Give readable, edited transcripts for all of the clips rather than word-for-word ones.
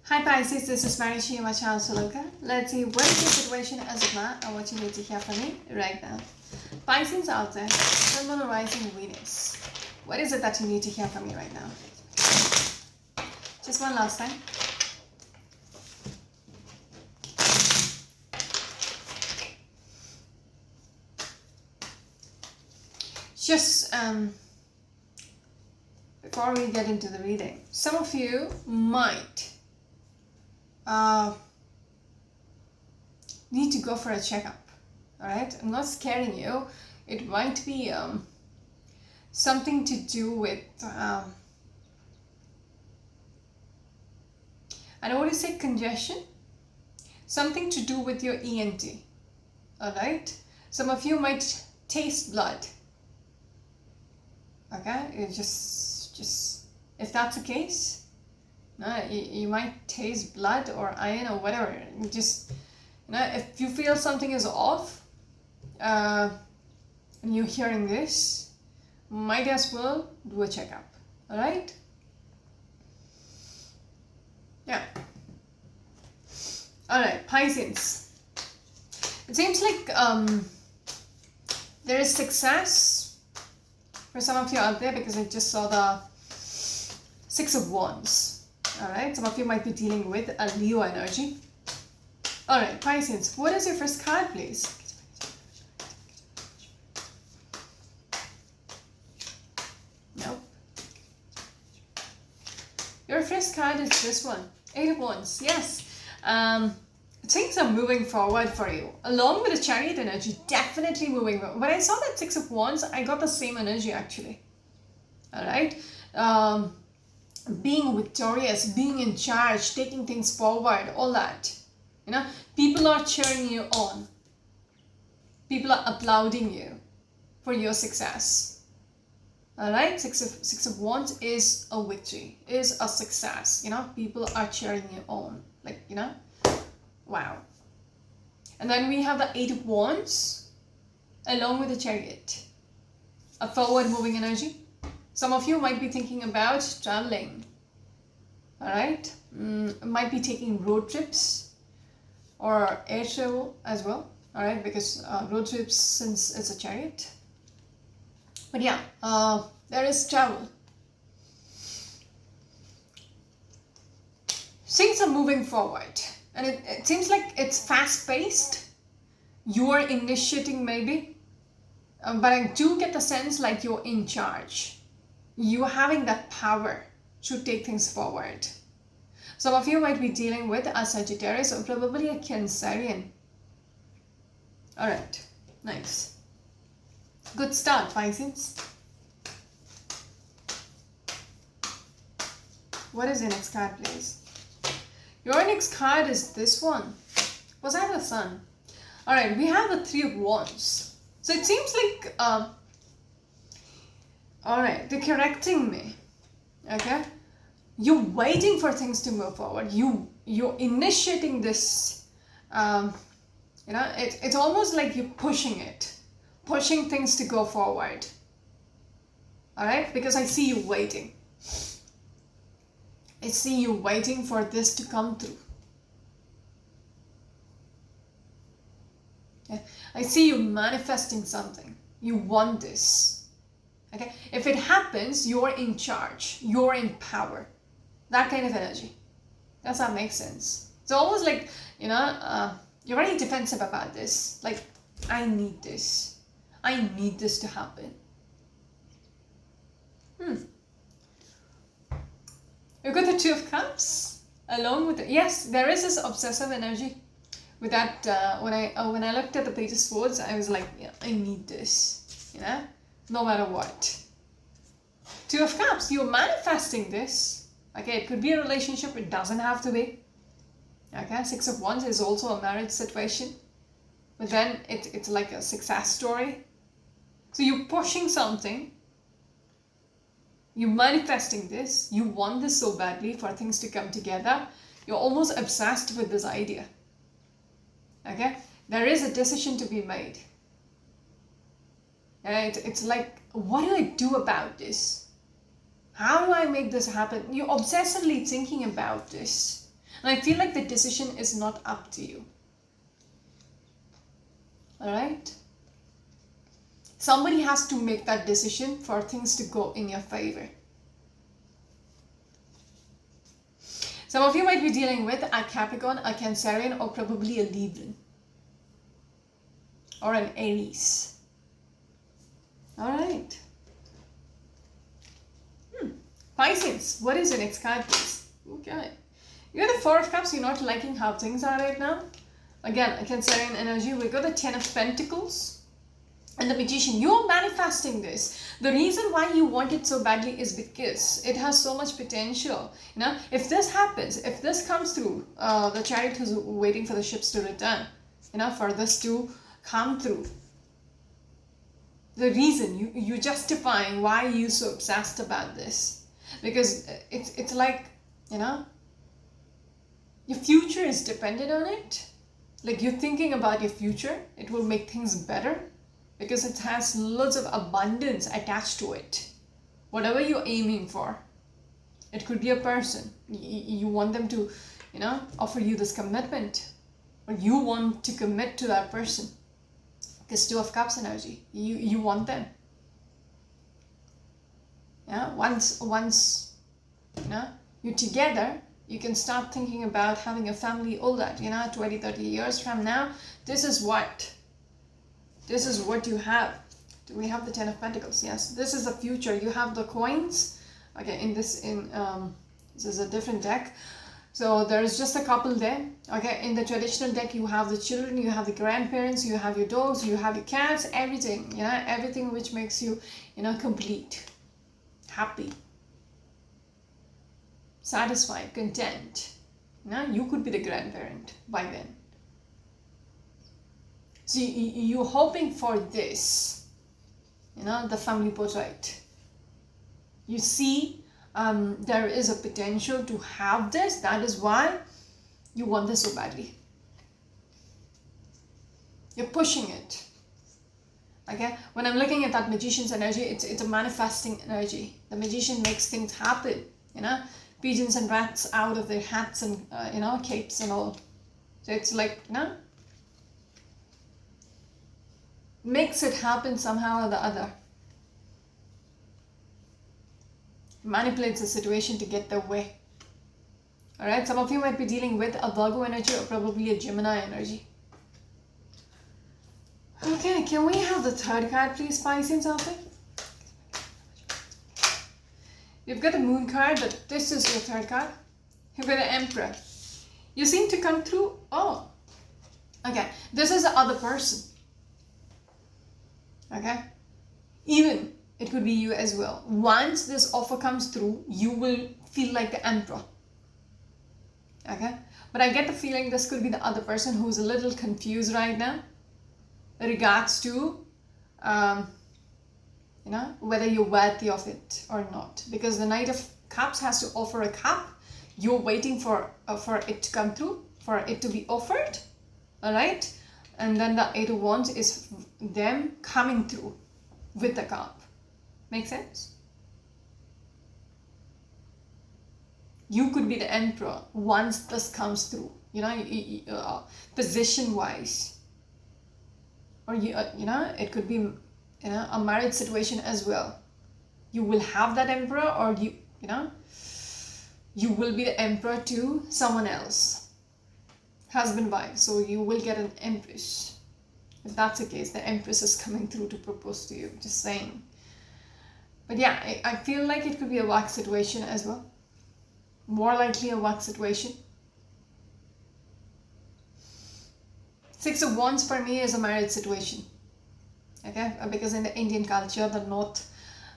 Hi Pisces, this is Mary Shima Chansalaka. Let's see what is your situation as of now and what you need to hear from me right now. Pisces out there, Sun, Moon, Rising, Venus. What is it that you need to hear from me right now? Just one last time. Just before we get into the reading, some of you might need to go for a checkup. All right, I'm not scaring you. It might be something to do with I don't want to say congestion, something to do with your ENT. All right, some of you might taste blood. Okay, it just if that's the case, you might taste blood or iron or whatever. Just, if you feel something is off, and you're hearing this, might as well do a checkup. All right? Yeah. All right, Pisces. It seems like there is success for some of you out there, because I just saw the Six of Wands. All right, some of you might be dealing with a Leo energy. All right, Pisces, what is your first card, please? Nope. Your first card is this one, Eight of Wands. Yes. Things are moving forward for you. Along with the Chariot energy, definitely moving forward. When I saw that Six of Wands, I got the same energy actually. All right. Being victorious, being in charge, taking things forward, all that. People are cheering you on. People are applauding you for your success. All right, Six of Wands is a victory, is a success. People are cheering you on. Wow. And then we have the Eight of Wands along with the Chariot, a forward moving energy. Some of you might be thinking about traveling. All right, might be taking road trips or air travel as well. All right, because road trips, since it's a Chariot. But yeah, there is travel. Things are moving forward, and it seems like it's fast-paced. You are initiating maybe, but I do get the sense like you're in charge. You having that power to take things forward. Some of you might be dealing with a Sagittarius or probably a Cancerian. All right, nice. Good start, Pisces. What is your next card, please? Your next card is this one. Was that the Sun? All right, we have the Three of Wands. So it seems like, all right, they're correcting me. Okay, you're waiting for things to move forward. You're initiating this. It's almost like you're pushing things to go forward. All right, because I see you waiting. I see you waiting for this to come through. Yeah. I see you manifesting something. You want this. Okay, if it happens, you're in charge. You're in power. That kind of energy. Does that make sense? It's almost like, you're very defensive about this. Like, I need this. I need this to happen. You've got the Two of Cups along with it. Yes, there is this obsessive energy. With that, when I looked at the Page of Swords, I was like, yeah, I need this. No matter what. Two of Cups, you're manifesting this. Okay, it could be a relationship, it doesn't have to be. Okay, Six of Wands is also a marriage situation. But then it's like a success story. So you're pushing something. You're manifesting this. You want this so badly for things to come together. You're almost obsessed with this idea. Okay, there is a decision to be made. It's like, what do I do about this? How do I make this happen? You're obsessively thinking about this. And I feel like the decision is not up to you. All right? Somebody has to make that decision for things to go in your favor. Some of you might be dealing with a Capricorn, a Cancerian, or probably a Libran. Or an Aries. All right. Pisces, what is your next card, please? Okay. You got the Four of Cups. You're not liking how things are right now. Again, a Cancerian energy. We got the Ten of Pentacles. And the Magician. You're manifesting this. The reason why you want it so badly is because it has so much potential. You know, if this happens, if this comes through, the Chariot who's waiting for the ships to return, you know, for this to come through. The reason you're justifying why you're so obsessed about this. Because it's like, you know, your future is dependent on it. Like you're thinking about your future. It will make things better. Because it has lots of abundance attached to it. Whatever you're aiming for. It could be a person. You want them to, you know, offer you this commitment. Or you want to commit to that person. Because Two of Cups energy. You want them. Yeah, once you know, you're together, you can start thinking about having a family, all that, you know, 20, 30 years from now, this is what you have. Do we have the Ten of Pentacles? Yes, this is the future. You have the coins. Okay, this is a different deck. So there's just a couple there. Okay, in the traditional deck, you have the children, you have the grandparents, you have your dogs, you have your cats, everything, you know, everything which makes you, you know, complete, happy, satisfied, content. Now you could be the grandparent by then. So you're hoping for this, you know, the family portrait. You see, there is a potential to have this. That is why you want this so badly. You're pushing it. Okay? When I'm looking at that Magician's energy, it's a manifesting energy. The Magician makes things happen, you know. Pigeons and rats out of their hats and, you know, capes and all. So it's like, you know, makes it happen somehow or the other. Manipulates the situation to get their way. Alright, some of you might be dealing with a Virgo energy or probably a Gemini energy. Okay, can we have the third card, please, Pisces out there? You've got the Moon card, but this is your third card. You've got the Emperor. You seem to come through. Oh, okay. This is the other person. Okay. Even it could be you as well. Once this offer comes through, you will feel like the Emperor. Okay. But I get the feeling this could be the other person who's a little confused right now. In regards to, you know, whether you're worthy of it or not. Because the Knight of Cups has to offer a cup. You're waiting for it to come through, for it to be offered. Alright? And then the Eight of Wands is them coming through with the cup. Make sense? You could be the Emperor once this comes through. You know, position-wise. Or, you know, it could be, you know, a marriage situation as well. You will have that Emperor, or you know, you will be the Emperor to someone else. Husband, wife. So you will get an Empress. If that's the case, the Empress is coming through to propose to you. Just saying. But yeah, I feel like it could be a work situation as well. More likely a work situation. Six of Wands for me is a marriage situation. Okay, because in the Indian culture, the north,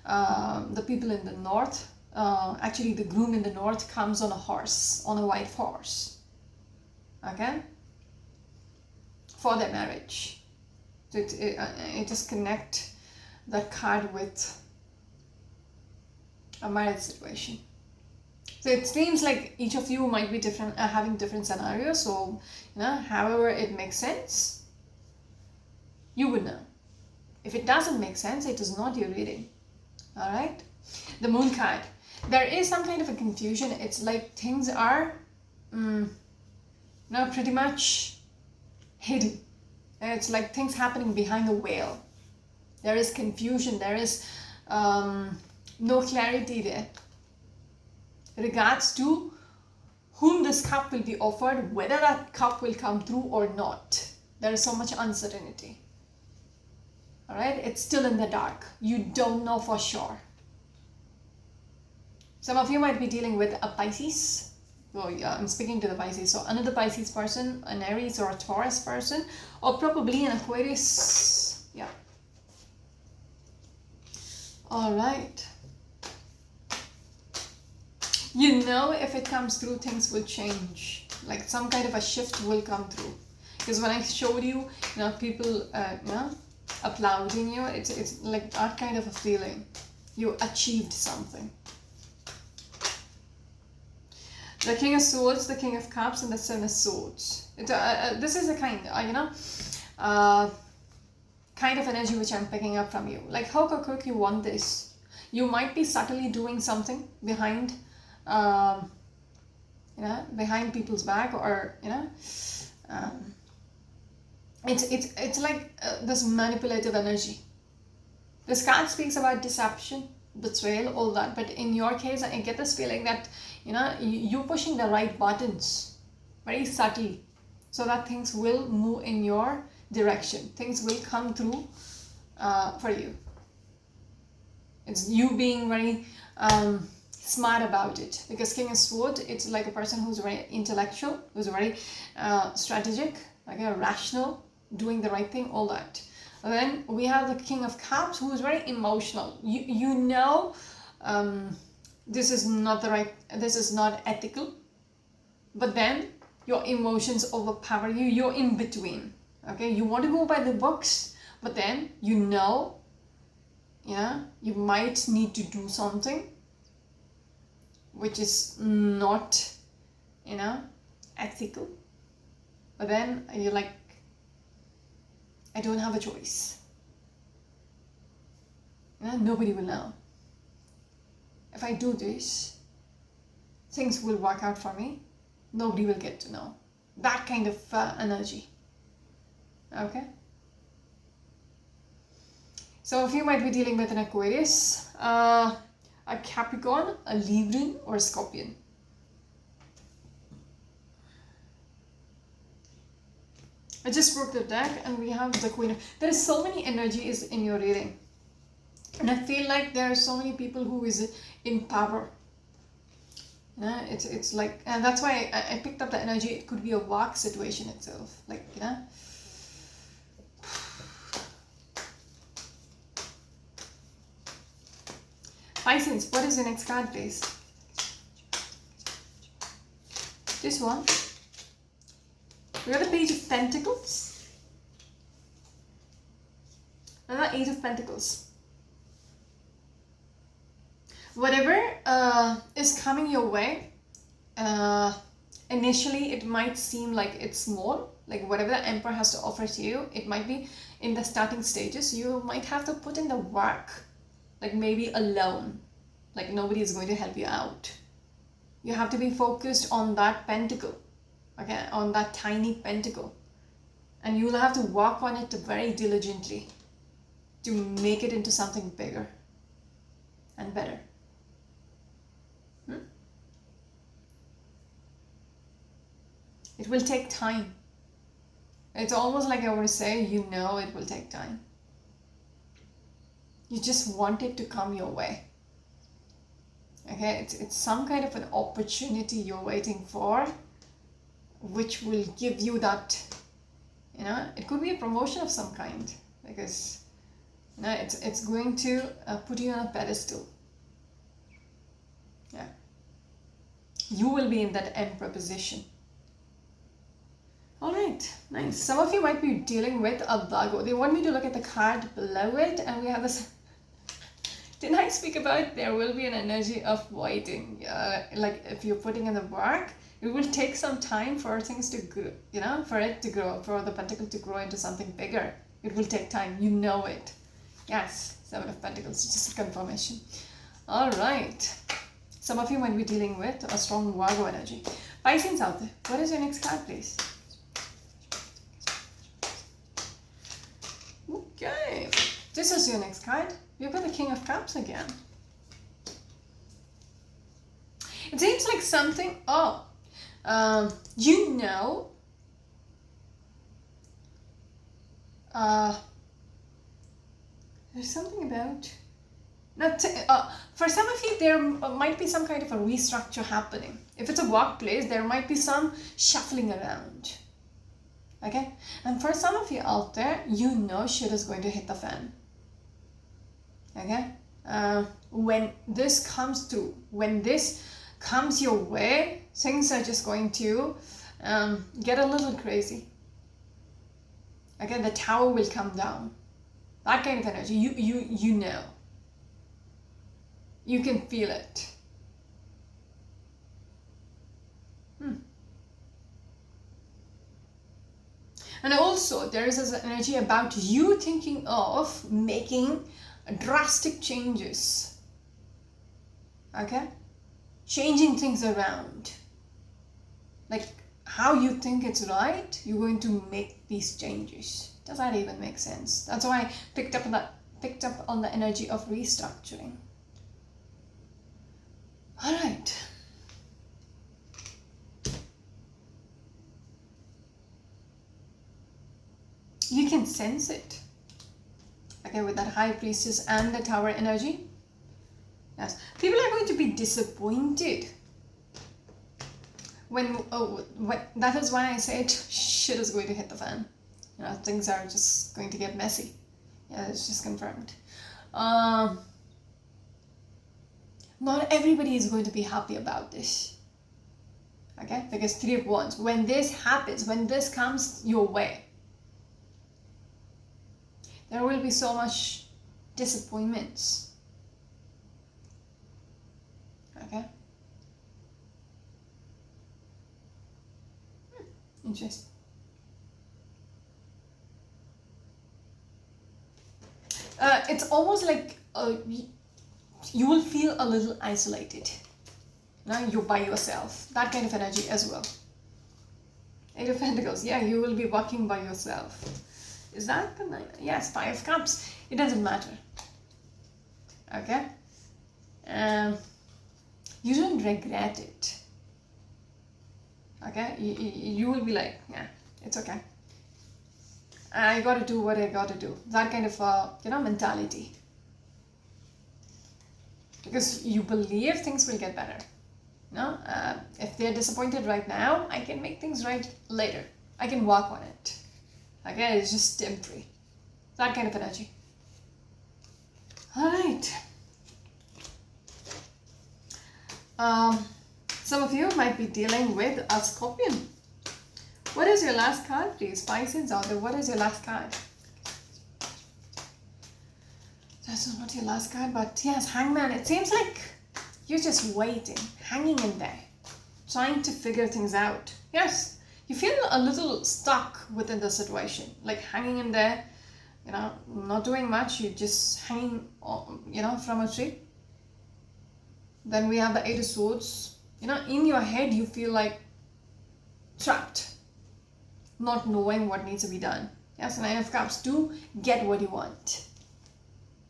the people in the north, actually the groom in the north comes on a horse, on a white horse. Okay, for their marriage. So it just connect that card with a marriage situation. So it seems like each of you might be different, having different scenarios. So, you know, however it makes sense, you would know. If it doesn't make sense, it is not your reading. All right. The Moon card. There is some kind of a confusion. It's like things are pretty much hidden. It's like things happening behind the veil. There is confusion, there is no clarity there regards to whom this cup will be offered, whether that cup will come through or not. There is so much uncertainty. All right, it's still in the dark. You don't know for sure. Some of you might be dealing with a Pisces. Oh yeah, I'm speaking to the Pisces. So another Pisces person, an Aries or a Taurus person, or probably an Aquarius. Yeah. All right. You know, if it comes through, things will change. Like some kind of a shift will come through. Because when I showed you, people, applauding you, it's like that kind of a feeling. You achieved something. The King of Swords, the King of Cups, and the Seven of Swords. This is a kind of energy which I'm picking up from you. Like how quick you want this. You might be subtly doing something behind, behind people's back, or it's like this manipulative energy. This card speaks about deception, betrayal, all that. But in your case, I get this feeling that you're pushing the right buttons very subtly, so that things will move in your direction. Things will come through for you. It's you being very smart about it, because King of Swords, it's like a person who's very intellectual, who's very strategic, like a rational, doing the right thing, all that. And then we have the King of Cups, who is very emotional. This is not the right, this is not ethical, but then your emotions overpower you. You're in between. Okay, you want to go by the books, but then you might need to do something which is not ethical, but then you're like, I don't have a choice. Nobody will know. If I do this, things will work out for me. Nobody will get to know. That kind of energy. Okay? So if you might be dealing with an Aquarius, a Capricorn, a Libran, or a Scorpion. I just broke the deck and we have the Queen. There is so many energies in your reading. And I feel like there are so many people who is in power. It's like, and that's why I picked up the energy. It could be a work situation itself. Like, Pisces, what is the next card, please? This one. We got the Page of Pentacles. Another Eight of Pentacles. Whatever is coming your way, initially it might seem like it's small. Like whatever the Emperor has to offer to you, it might be in the starting stages. You might have to put in the work, like maybe alone. Like nobody is going to help you out. You have to be focused on that pentacle. Okay, on that tiny pentacle, and you will have to work on it very diligently to make it into something bigger and better. It will take time. It's almost like I want to say, it will take time. You just want it to come your way. Okay, it's some kind of an opportunity you're waiting for, which will give you that, it could be a promotion of some kind, because it's going to put you on a pedestal. Yeah, you will be in that Emperor position. All right, nice. Some of you might be dealing with a Virgo. They want me to look at the card below it, and we have this. Didn't I speak about there will be an energy of waiting? Like if you're putting in the work, it will take some time for things to grow, for it to grow, for the pentacle to grow into something bigger. It will take time, it. Yes, Seven of Pentacles, just a confirmation. All right. Some of you might be dealing with a strong Virgo energy. Pisces out there. What is your next card, please? Okay. This is your next card. You've got the King of Cups again. It seems like something, you know, there's something about, for some of you, there might be some kind of a restructure happening. If it's a workplace, there might be some shuffling around. Okay? And for some of you out there, you know shit is going to hit the fan. Okay? When this comes through, when this comes your way, things are just going to get a little crazy. Okay? The tower will come down. That kind of energy. You know. You can feel it. And also, there is this energy about you thinking of making drastic changes. Okay? Changing things around. Like how you think it's right, you're going to make these changes. Does that even make sense? That's why I picked up on the energy of restructuring. All right. You can sense it. Okay, with that High Priestess and the Tower energy. Yes, people are going to be disappointed. When that is why I said shit is going to hit the fan. You know, things are just going to get messy. Yeah, it's just confirmed. Not everybody is going to be happy about this. Okay, because Three of Wands. When this happens, when this comes your way, there will be so much disappointments. Okay. Interesting. It's almost like you will feel a little isolated. Now you're by yourself. That kind of energy as well. Eight of Pentacles. Yeah, you will be walking by yourself. Is that the night? Yes, Five of Cups. It doesn't matter. Okay? You don't regret it. Okay? You will be like, yeah, it's okay. I gotta do what I gotta do. That kind of, mentality. Because you believe things will get better. No? If they're disappointed right now, I can make things right later. I can work on it. Okay, it's just temporary. That kind of energy. Alright. Some of you might be dealing with a Scorpion. What is your last card, please? Pisces out there, what is your last card? That's not your last card, but yes, Hangman. It seems like you're just waiting, hanging in there, trying to figure things out. Yes. You feel a little stuck within the situation, like hanging in there, not doing much. You're just hanging, from a tree. Then we have the Eight of Swords. In your head, you feel like trapped, not knowing what needs to be done. Yes, Nine of Cups, do get what you want.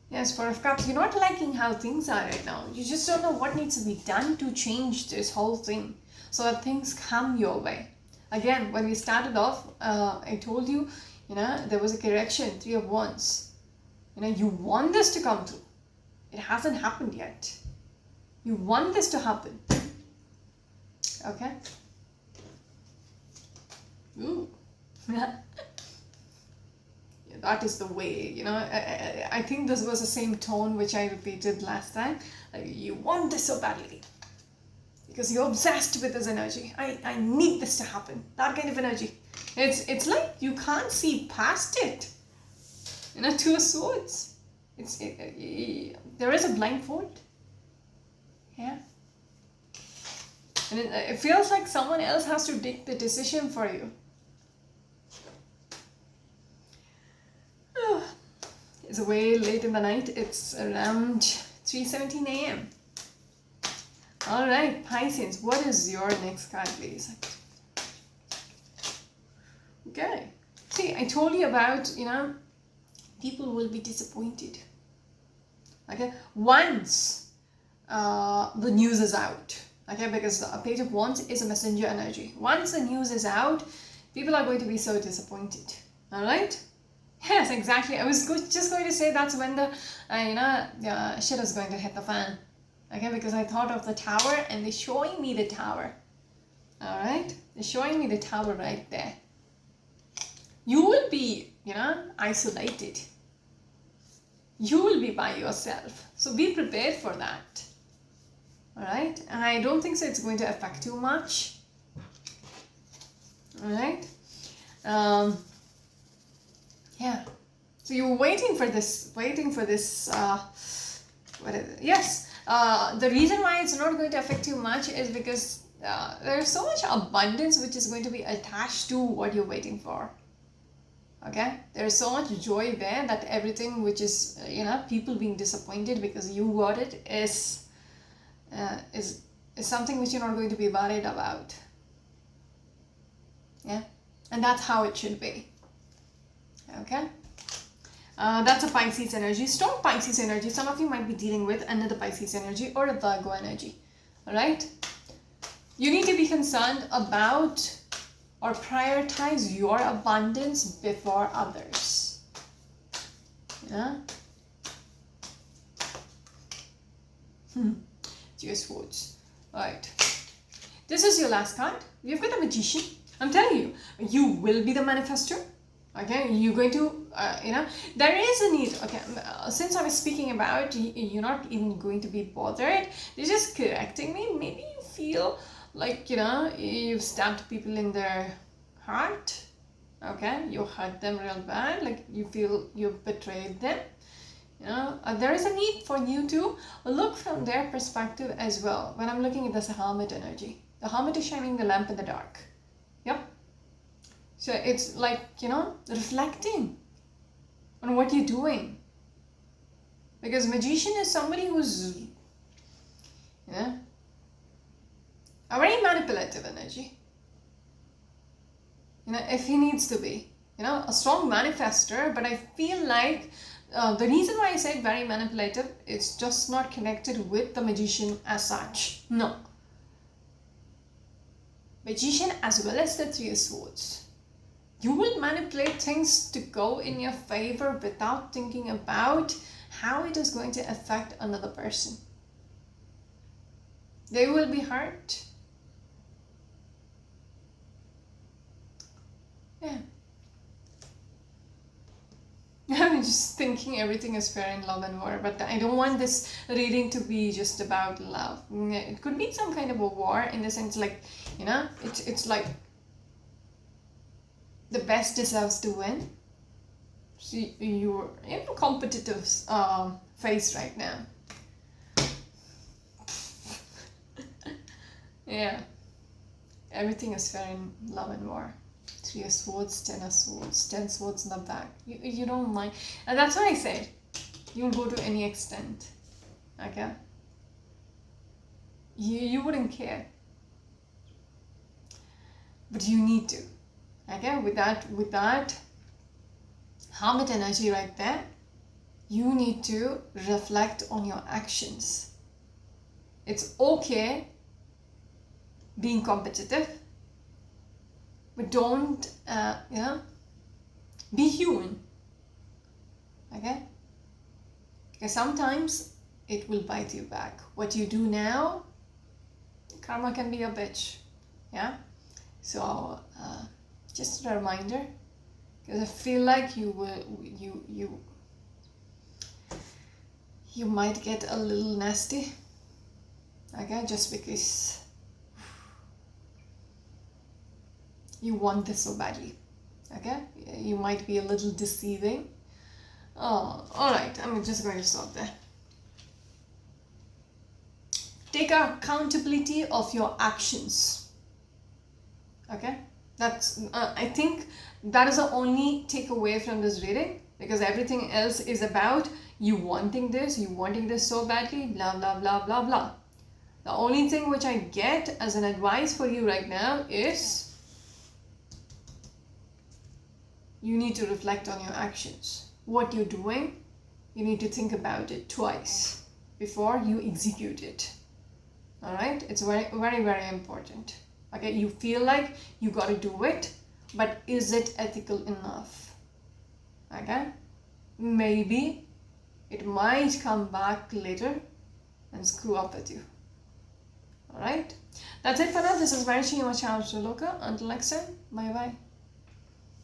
Yes, Four of Cups, you're not liking how things are right now. You just don't know what needs to be done to change this whole thing so that things come your way. Again, when we started off, I told you, there was a correction, Three of Wands. You want this to come through. It hasn't happened yet. You want this to happen. Okay? Ooh. Yeah, that is the way, I think this was the same tone which I repeated last time. Like, you want this so badly. Because you're obsessed with this energy. I need this to happen. That kind of energy. It's like you can't see past it. Two of Swords. There is a blindfold. Yeah. And it feels like someone else has to take the decision for you. It's way late in the night. It's around 3:17 a.m. All right, Pisces, what is your next card, please? Okay. See, I told you about, people will be disappointed. Okay, once the news is out. Okay, because the Page of Wands is a messenger energy. Once the news is out, people are going to be so disappointed. All right. Yes, exactly. I was just going to say that's when the shit is going to hit the fan. Okay, because I thought of the tower and they're showing me the tower. All right, they're showing me the tower right there. You will be, isolated. You will be by yourself. So be prepared for that. All right, and I don't think so it's going to affect too much. All right. Yeah. So you're waiting for this. What is it? Yes. The reason why it's not going to affect you much is because there's so much abundance which is going to be attached to what you're waiting for. Okay, there's so much joy there that everything which is people being disappointed because you got it is something which you're not going to be worried about. Yeah, and that's how it should be. Okay. That's a Pisces energy, strong Pisces energy. Some of you might be dealing with another Pisces energy or a Virgo energy. All right. You need to be concerned about or prioritize your abundance before others. Yeah. Two of Swords. All right. This is your last card. You've got the Magician. I'm telling you, you will be the manifestor. Okay, you're going to, there is a need. Okay, since I was speaking about you're not even going to be bothered, they're just correcting me. Maybe you feel like, you've stabbed people in their heart. Okay, you hurt them real bad. Like you feel you've betrayed them. There is a need for you to look from their perspective as well. When I'm looking at this Hermit energy, the Hermit is shining the lamp in the dark. Yep. So it's like, reflecting on what you're doing. Because Magician is somebody who's, a very manipulative energy. If he needs to be, a strong manifester, but I feel like the reason why I said very manipulative, it's just not connected with the Magician as such. No. Magician as well as the Three of Swords. You will manipulate things to go in your favor without thinking about how it is going to affect another person. They will be hurt. Yeah. I'm just thinking everything is fair in love and war, but I don't want this reading to be just about love. It could be some kind of a war in the sense like, it's like the best deserves to win. So you're in a competitive phase right now. Yeah. Everything is fair in love and war. Three of Swords, 10 of Swords, 10 swords in the back. You don't mind. And that's why I said you'll go to any extent. Okay? You wouldn't care. But you need to. Okay? With that Hermit energy right there, you need to reflect on your actions. It's okay being competitive, but don't, be human. Okay? Because sometimes it will bite you back. What you do now, karma can be a bitch. Yeah? So, just a reminder, because I feel like you might get a little nasty. Okay? Just because you want this so badly. Okay? You might be a little deceiving. Oh, alright, I'm just going to stop there. Take accountability of your actions. Okay? That's, I think that is the only takeaway from this reading, because everything else is about you wanting this so badly, blah, blah, blah, blah, blah. The only thing which I get as an advice for you right now is you need to reflect on your actions. What you're doing, you need to think about it twice before you execute it. All right? It's very, very, very important. Okay, you feel like you got to do it, but is it ethical enough? Okay? Maybe it might come back later and screw up with you. All right? That's it for now. This is Varishi, your channel, Loka. Until next time, bye bye.